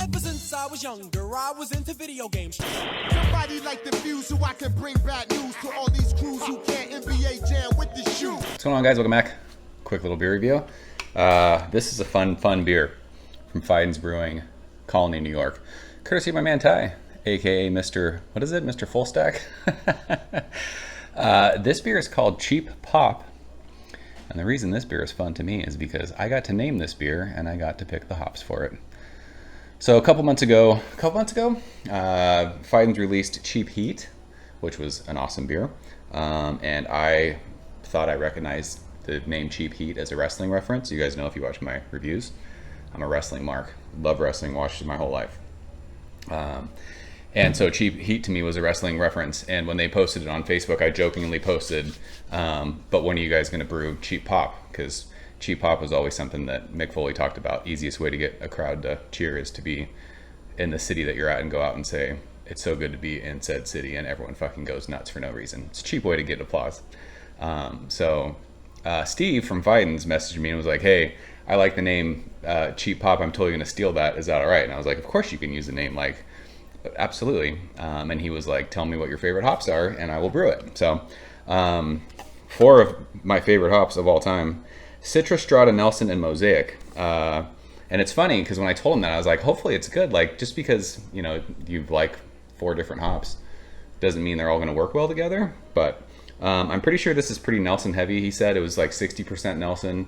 Ever since I was younger, I was into video games. Somebody like the Fuse so I can bring bad news to all these crews who can't NBA jam with the shoe. What's going on, guys? Welcome back. Quick little beer review. This is a fun beer from Fidens Brewing, Colony, New York. Courtesy of my man Ty, aka Mr. What is it? Mr. Full Stack. This beer is called Cheap Pop. And the reason this beer is fun to me is because I got to name this beer and I got to pick the hops for it. So a couple months ago, Fidens released Cheap Heat, which was an awesome beer. And I thought I recognized the name Cheap Heat as a wrestling reference. You guys know if you watch my reviews, I'm a wrestling mark. Love wrestling, watched it my whole life. And so Cheap Heat to me was a wrestling reference. And when they posted it on Facebook, I jokingly posted, but when are you guys going to brew Cheap Pop? Because Cheap Pop was always something that Mick Foley talked about. Easiest way to get a crowd to cheer is to be in the city that you're at and go out and say, it's so good to be in said city, and everyone fucking goes nuts for no reason. It's a cheap way to get applause. Steve from Fidens messaged me and was like, hey, I like the name Cheap Pop. I'm totally going to steal that. Is that all right? And I was like, of course you can use the name. Like, absolutely. And he was like, tell me what your favorite hops are and I will brew it. So 4 of my favorite hops of all time: Citra, Strata, Nelson, and Mosaic. And it's funny because when I told him that, I was like, hopefully it's good. Like, just because, you know, you like 4 different hops doesn't mean they're all going to work well together. But I'm pretty sure this is pretty Nelson heavy. He said it was like 60% Nelson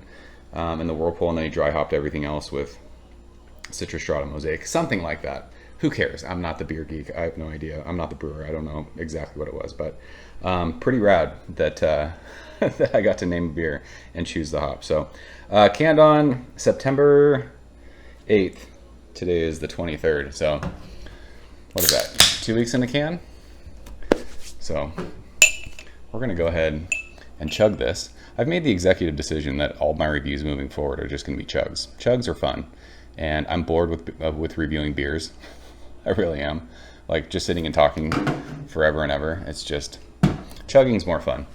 in the Whirlpool, and then he dry hopped everything else with Citra, Strata, Mosaic, something like that. Who cares? I'm not the beer geek. I have no idea. I'm not the brewer. I don't know exactly what it was, but pretty rad that that I got to name a beer and choose the hop. So canned on September 8th. Today is the 23rd. So what is that? 2 weeks in the can? So we're going to go ahead and chug this. I've made the executive decision that all my reviews moving forward are just going to be chugs. Chugs are fun, and I'm bored with reviewing beers. I really am. Like, just sitting and talking forever and ever. It's just, chugging's more fun.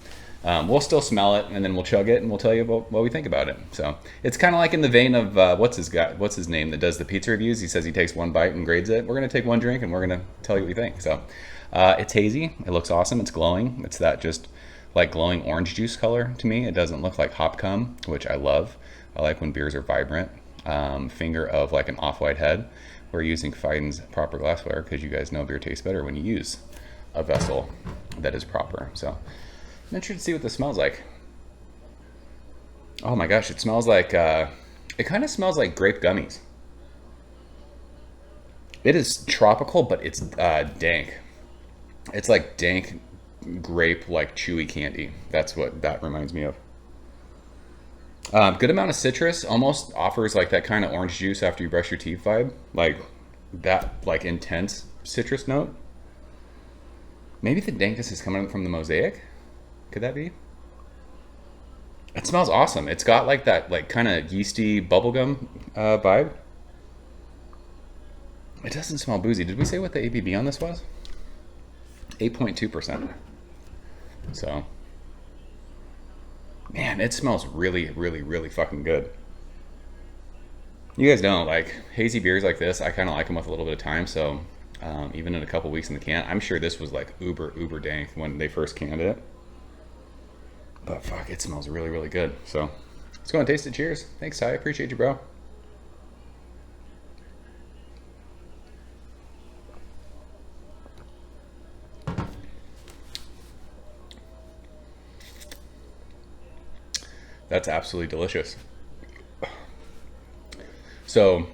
We'll still smell it, and then we'll chug it, and we'll tell you about what we think about it. So it's kind of like in the vein of what's his name that does the pizza reviews. He says he takes one bite and grades it. We're gonna take one drink, and we're gonna tell you what we think. So it's hazy. It looks awesome. It's glowing. It's that just like glowing orange juice color to me. It doesn't look like hop cum, which I love. I like when beers are vibrant. Finger of like an off-white head. We're using Fidens proper glassware because you guys know beer tastes better when you use a vessel that is proper. So I'm interested to see what this smells like. Oh my gosh, it smells like, it kind of smells like grape gummies. It is tropical, but it's dank. It's like dank grape, like chewy candy. That's what that reminds me of. Good amount of citrus, almost offers like that kind of orange juice after you brush your teeth vibe. Like that, like intense citrus note. Maybe the dankness is coming from the Mosaic. Could that be? It smells awesome. It's got like that like kind of yeasty bubblegum vibe. It doesn't smell boozy. Did we say what the ABV on this was? 8.2%. So man, it smells really, really, really fucking good. You guys know, like, hazy beers like this, I kind of like them with a little bit of time, so even in a couple weeks in the can, I'm sure this was, like, uber dank when they first canned it. But, fuck, it smells really, really good. So, let's go and taste it. Cheers. Thanks, Ty. I appreciate you, bro. That's absolutely delicious. So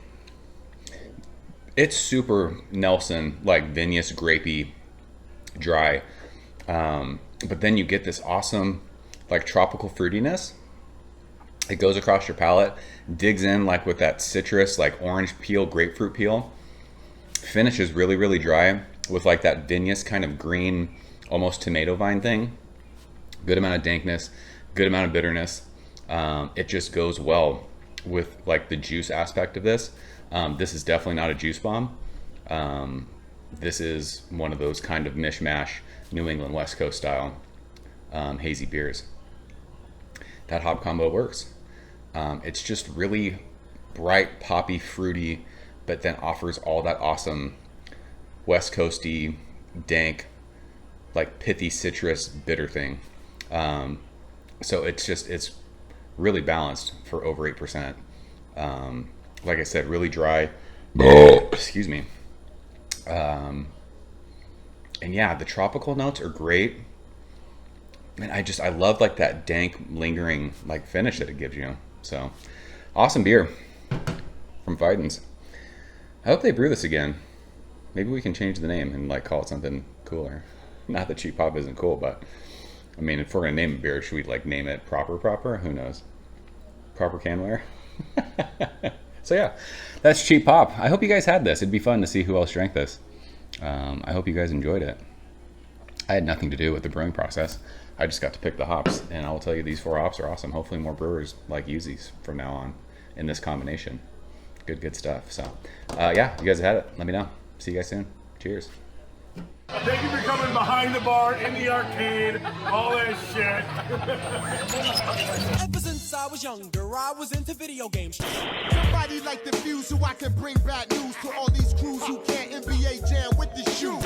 it's super Nelson, like vinous, grapey, dry. But then you get this awesome, like tropical fruitiness. It goes across your palate, digs in like with that citrus, like orange peel, grapefruit peel. Finishes really, really dry with like that vinous kind of green, almost tomato vine thing. Good amount of dankness, good amount of bitterness. It just goes well with like the juice aspect of this. This is definitely not a juice bomb. This is one of those kind of mishmash New England West Coast style hazy beers. That hop combo works. It's just really bright, poppy, fruity, but then offers all that awesome West Coasty, dank, like pithy citrus bitter thing. So it's really balanced for over 8%. Like I said, really dry. Excuse me. And yeah, the tropical notes are great. And I love like that dank, lingering like finish that it gives you. So awesome beer from Fidens. I hope they brew this again. Maybe we can change the name and like call it something cooler. Not that Cheap Pop isn't cool, but I mean, if we're gonna name a beer, should we like name it proper? Who knows? Proper canware. So yeah, that's Cheap Pop. I hope you guys had this. It'd be fun to see who else drank this. I hope you guys enjoyed it. I had nothing to do with the brewing process. I just got to pick the hops, and I will tell you these 4 hops are awesome. Hopefully more brewers like use these from now on in this combination. Good stuff. So yeah, you guys have had it. Let me know. See you guys soon. Cheers. Thank you for coming behind the bar, in the arcade, all that shit. Ever since I was younger, I was into video games. Somebody like the fuse so I can bring bad news to all these crews who can't NBA jam with the shoe.